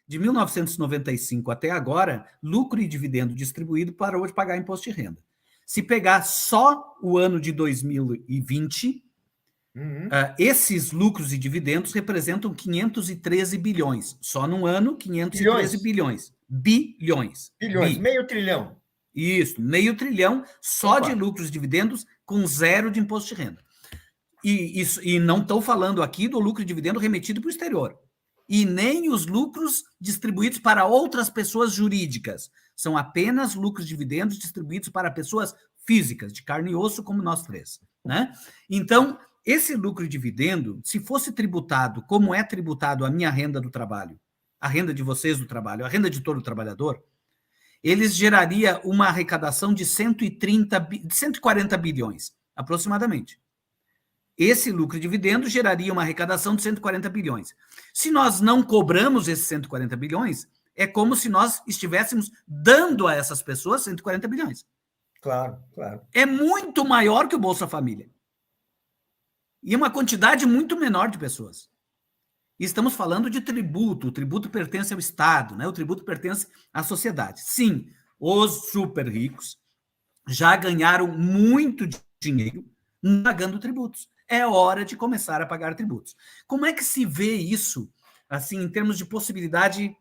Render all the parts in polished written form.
de 1995 até agora, lucro e dividendo distribuído parou de pagar imposto de renda. Se pegar só o ano de 2020, esses lucros e dividendos representam 513 bilhões. Só num ano, 513 bilhões. Bilhões. Bilhões, meio trilhão. Isso, meio trilhão só de lucros e dividendos com zero de imposto de renda. E não estou falando aqui do lucro e dividendo remetido para o exterior. E nem os lucros distribuídos para outras pessoas jurídicas. São apenas lucros e dividendos distribuídos para pessoas físicas, de carne e osso, como nós três. Né? Então, esse lucro e dividendo, se fosse tributado como é tributado a minha renda do trabalho, a renda de vocês do trabalho, a renda de todo trabalhador, eles geraria uma arrecadação de 140 bilhões, aproximadamente. Esse lucro e dividendo geraria uma arrecadação de 140 bilhões. Se nós não cobramos esses 140 bilhões, é como se nós estivéssemos dando a essas pessoas 140 bilhões. Claro, claro. É muito maior que o Bolsa Família. E uma quantidade muito menor de pessoas. E estamos falando de tributo. O tributo pertence ao Estado, né? O tributo pertence à sociedade. Sim, os super ricos já ganharam muito dinheiro pagando tributos. É hora de começar a pagar tributos. Como é que se vê isso, assim, em termos de possibilidade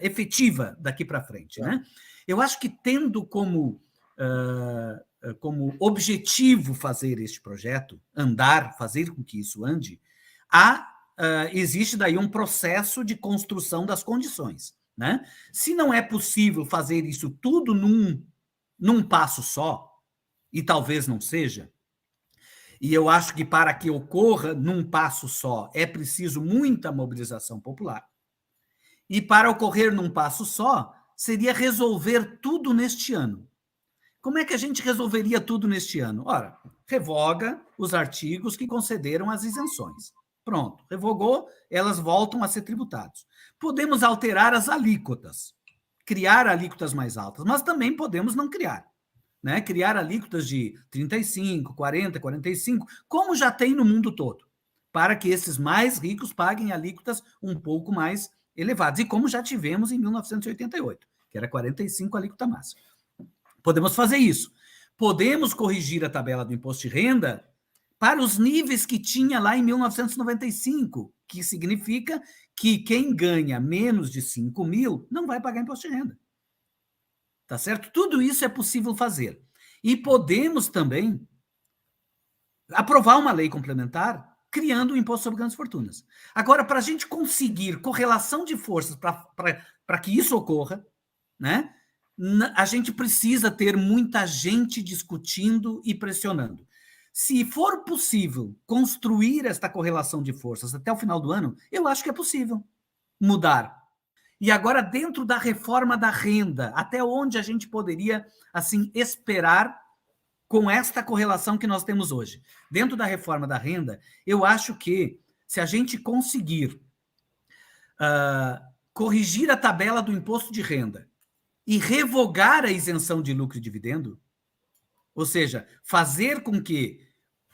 efetiva daqui para frente, né? Eu acho que tendo como objetivo fazer este projeto, fazer com que isso ande, existe daí um processo de construção das condições, né? Se não é possível fazer isso tudo num passo só, e talvez não seja, e eu acho que para que ocorra num passo só é preciso muita mobilização popular, e para ocorrer num passo só seria resolver tudo neste ano. Como é que a gente resolveria tudo neste ano? Ora, revoga os artigos que concederam as isenções. Pronto, revogou, elas voltam a ser tributadas. Podemos alterar as alíquotas, criar alíquotas mais altas, mas também podemos não criar. Né? Criar alíquotas de 35%, 40%, 45%, como já tem no mundo todo, para que esses mais ricos paguem alíquotas um pouco mais elevadas, e como já tivemos em 1988, que era 45% alíquota máxima. Podemos fazer isso. Podemos corrigir a tabela do imposto de renda para os níveis que tinha lá em 1995, que significa que quem ganha menos de 5 mil não vai pagar imposto de renda. Tá certo? Tudo isso é possível fazer. E podemos também aprovar uma lei complementar criando o imposto sobre grandes fortunas. Agora, para a gente conseguir correlação de forças para que isso ocorra, né, a gente precisa ter muita gente discutindo e pressionando. Se for possível construir esta correlação de forças até o final do ano, eu acho que é possível mudar. E agora, dentro da reforma da renda, até onde a gente poderia, assim, esperar com esta correlação que nós temos hoje? Dentro da reforma da renda, eu acho que, se a gente conseguir corrigir a tabela do imposto de renda e revogar a isenção de lucro e dividendo, ou seja, fazer com que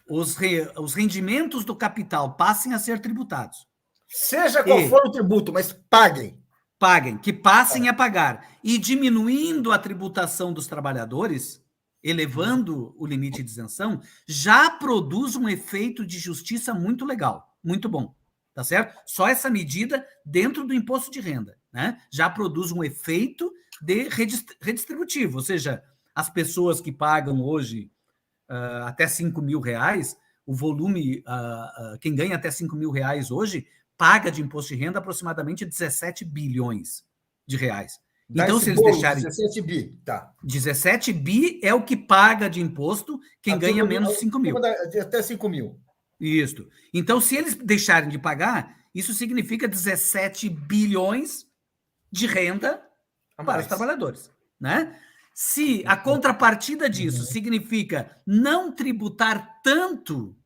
os rendimentos do capital passem a ser tributados. Seja qual for o tributo, mas paguem. Paguem, que passem a pagar. E diminuindo a tributação dos trabalhadores, elevando o limite de isenção, já produz um efeito de justiça muito legal, muito bom. Tá certo? Só essa medida dentro do imposto de renda, né, já produz um efeito de redistributivo, ou seja, as pessoas que pagam hoje até 5 mil reais, o volume, quem ganha até 5 mil reais hoje, paga de imposto de renda aproximadamente 17 bilhões de reais. Então, se eles deixarem... 17 bi, tá. 17 bi é o que paga de imposto quem ganha menos de 5 mil. Até 5 mil. Isso. Então, se eles deixarem de pagar, isso significa 17 bilhões de renda para os trabalhadores, né? Se a contrapartida disso significa não tributar tanto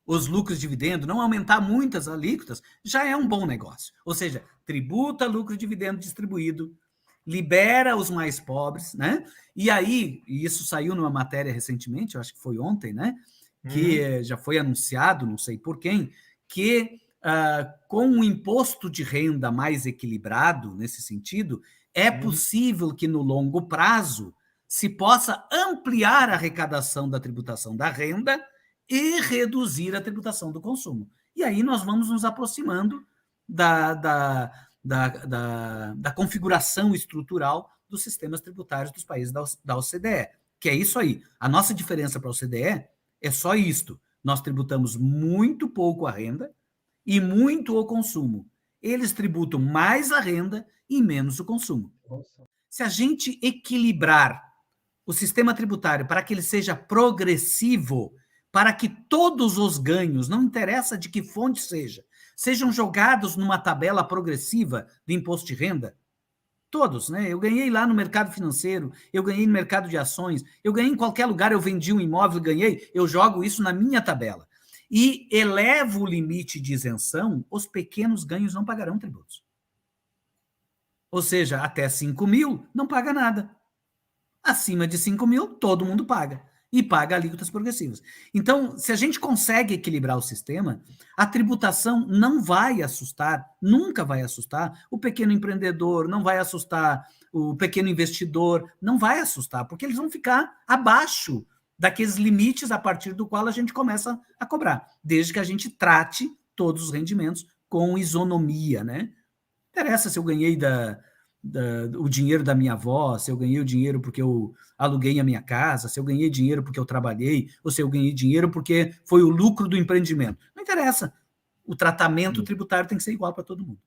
os lucros de dividendo, não aumentar muitas alíquotas, já é um bom negócio. Ou seja, tributa lucro de dividendo distribuído, libera os mais pobres, né? E aí, e isso saiu numa matéria recentemente, eu acho que foi ontem, né? Que já foi anunciado, não sei por quem, que com um imposto de renda mais equilibrado, nesse sentido, é possível que no longo prazo se possa ampliar a arrecadação da tributação da renda e reduzir a tributação do consumo. E aí nós vamos nos aproximando da configuração estrutural dos sistemas tributários dos países da OCDE, que é isso aí. A nossa diferença para a OCDE é só isto. Nós tributamos muito pouco a renda e muito o consumo. Eles tributam mais a renda e menos o consumo. Se a gente equilibrar o sistema tributário para que ele seja progressivo, para que todos os ganhos, não interessa de que fonte seja, sejam jogados numa tabela progressiva de imposto de renda, todos, né? Eu ganhei lá no mercado financeiro, eu ganhei no mercado de ações, eu ganhei em qualquer lugar, eu vendi um imóvel e ganhei, eu jogo isso na minha tabela. E elevo o limite de isenção, os pequenos ganhos não pagarão tributos. Ou seja, até 5 mil não paga nada. Acima de 5 mil, todo mundo paga. E paga alíquotas progressivas. Então, se a gente consegue equilibrar o sistema, a tributação não vai assustar, nunca vai assustar o pequeno empreendedor, não vai assustar o pequeno investidor, não vai assustar, porque eles vão ficar abaixo daqueles limites a partir do qual a gente começa a cobrar, desde que a gente trate todos os rendimentos com isonomia, né? Não interessa se eu ganhei o dinheiro da minha avó, se eu ganhei o dinheiro porque eu aluguei a minha casa, se eu ganhei dinheiro porque eu trabalhei, ou se eu ganhei dinheiro porque foi o lucro do empreendimento. Não interessa. O tratamento tributário tem que ser igual para todo mundo.